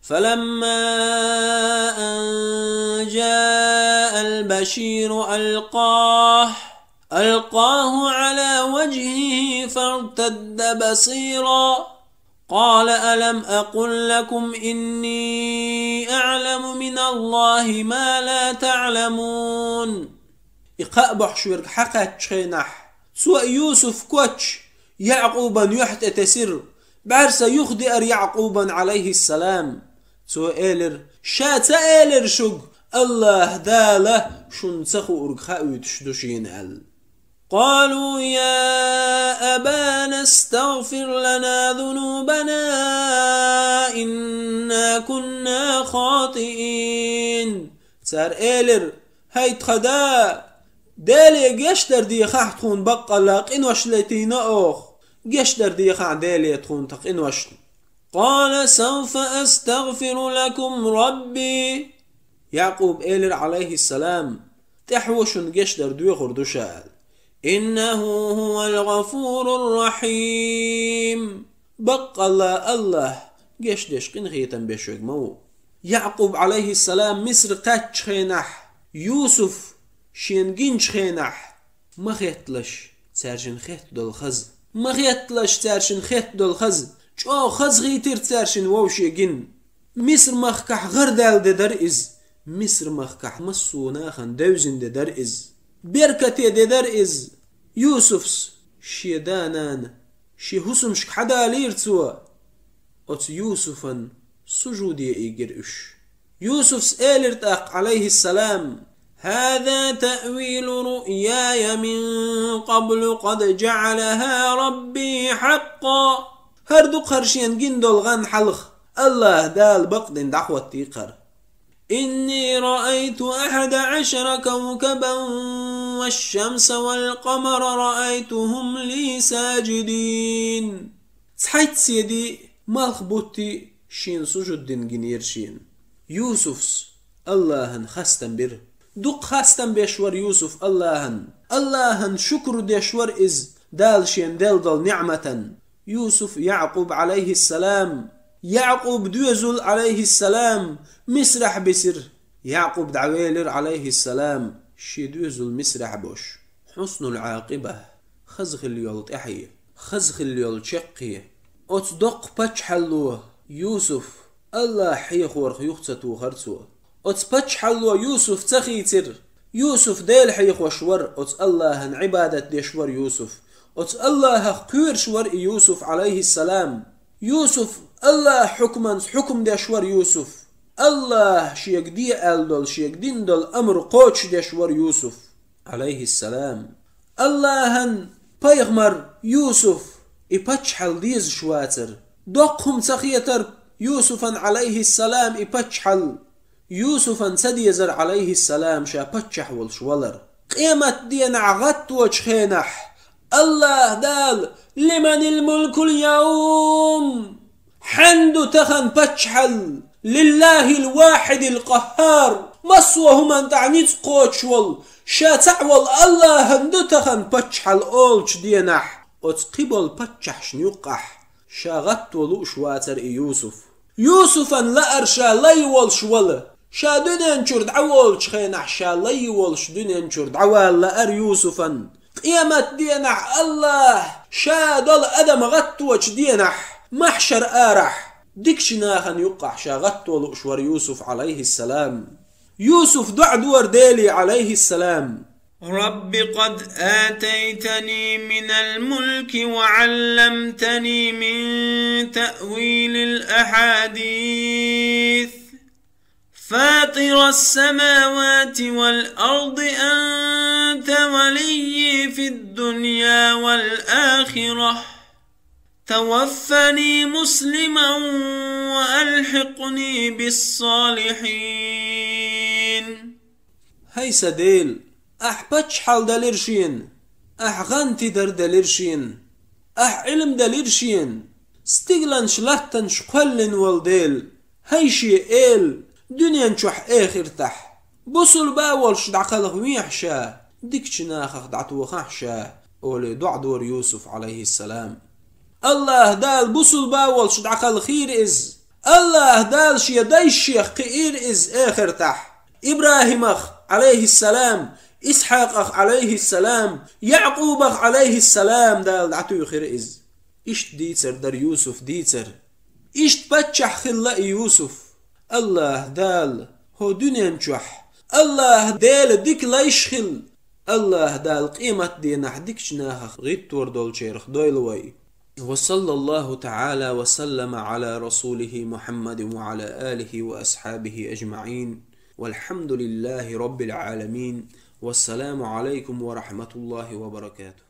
فلما أن جاء البشير ألقاه على وجهه فارتد بصيرا قال ألم أقل لكم إني أعلم من الله ما لا تعلمون إقابح شورك حقا شخينح سوى يوسف كوتش يعقوبا يحت تسر بعرسا يخدئر يعقوبا عليه السلام سوى إيلر شات إيلر شق الله داله شنسخو أرقخاء يتشدشين أل قالوا يا أبانا استغفر لنا ذنوبنا إنا كنا خاطئين سار إيلر هاي خدا دالي قشتر دي خاحتخون بقى لاقين وشلتينا أوخ قشتر دي خاح دالي تخون تقين وشل قال سوف أستغفر لكم ربي يعقوب إيلر عليه السلام تحوشن قشتر دي خردشال إنه هو الغفور الرحيم بقى الله قشتش قين خيتن بشوك مو يعقوب عليه السلام مصر قاتش خينح يوسف شينجينش خينح ما خيتلش تسارشن خيت دول خز ما خيتلش تسارشن خيت دول خز جو خز غيتر تسارشن ووشي جن مصر مخكح غردال در إز مصر مخكح مسونا خن دوزن در إز بركتي در إز يوسفس شيدانان شي هسمشك حدا ليرتسوا أت يوسفا سجودي إيجرش يوسف إيلرتاق عليه السلام هذا تأويل رؤياي من قبل قد جعلها ربي حقا هردو قرشين جندل غن حلخ الله دال بقدن دعوة تيقر إني رأيت 11 كوكبا والشمس والقمر رأيتهم لي ساجدين صحيت سيدي مالخ بوتي شين سجود دين جنير شين يوسف اللهن خستن بر دق خستن بيشور يوسف اللهن شكر ديشور إز دال شين دل نعمة يوسف يعقوب عليه السلام يعقوب دوزل عليه السلام مسرح بسر يعقوب دعويلر عليه السلام شي دوزل مسرح بوش حسن العاقبة خزغ اليول تحية خزغ اليول شقية أتصدق بتشحلوه يوسف الله حيخ ورخ يختتو خرسوه أتصبتشحلوه يوسف تخيتر يوسف ديل حيخ وشور أتص الله عبادة ديشور يوسف أتص الله كير شور يوسف عليه السلام يوسف الله حكم ديشور يوسف الله شيك دي ألدول شيك دين دول أمر قوش ديشور يوسف عليه السلام اللهن بيغمر يوسف إبتشحل ديز شواتر دقهم تخيتر يوسفا عليه السلام إبتشحل يوسفا سديزر عليه السلام شا بتشح والشولر قيمة دينا عغت وجخينح الله دال لمن الملك اليوم حند تخن بتشحل لله الواحد القهار مصوهما تعنيت قوتشول شا تعول الله هندو تخن بتشحل أولش دينح وتقبل بتشح شنيقح شا غت ولوش واتر يوسفا لا أرشا لي والشول شا دنيا شرد عوال شخينح شا لي والش دنيا شرد عوال لأر يوسفا قيامة دينح الله شا دل أدم غتوش دينح محشر آرح ديكشناخن يقح شا غتول أشور يوسف عليه السلام يوسف دور ديلي عليه السلام رب قد آتيتني من الملك وعلمتني من تأويل الأحاديث فاطر السماوات والأرض أنت ولي في الدنيا والآخرة توفني مسلما وألحقني بالصالحين هاي سديل بتشحل دليرشين غنتي در دليرشين علم دليرشين استغلن شلتن شقلن والديل هايشي إيل دنيا نشوح آخر تح بصل باولش دعقلق ويحشا ديكشناخ دعتو خحشا أولي دور يوسف عليه السلام الله دال بصل باولش دعقل خير إز الله دال شي داي الشيخ قئير إز آخر تح إبراهيم عليه السلام إسحاق عليه السلام يعقوب عليه السلام دال دعتو خير إز إشت ديتر در يوسف ديتر إشت بتشح خلا يوسف الله دال هو دنيا نشوح الله دال ديك لا يشخل الله دال قيمة دينا ديكشناها غيت وردول شيرخ دويلوي وصلى الله تعالى وسلم على رسوله محمد وعلى آله وأصحابه أجمعين والحمد لله رب العالمين والسلام عليكم ورحمة الله وبركاته.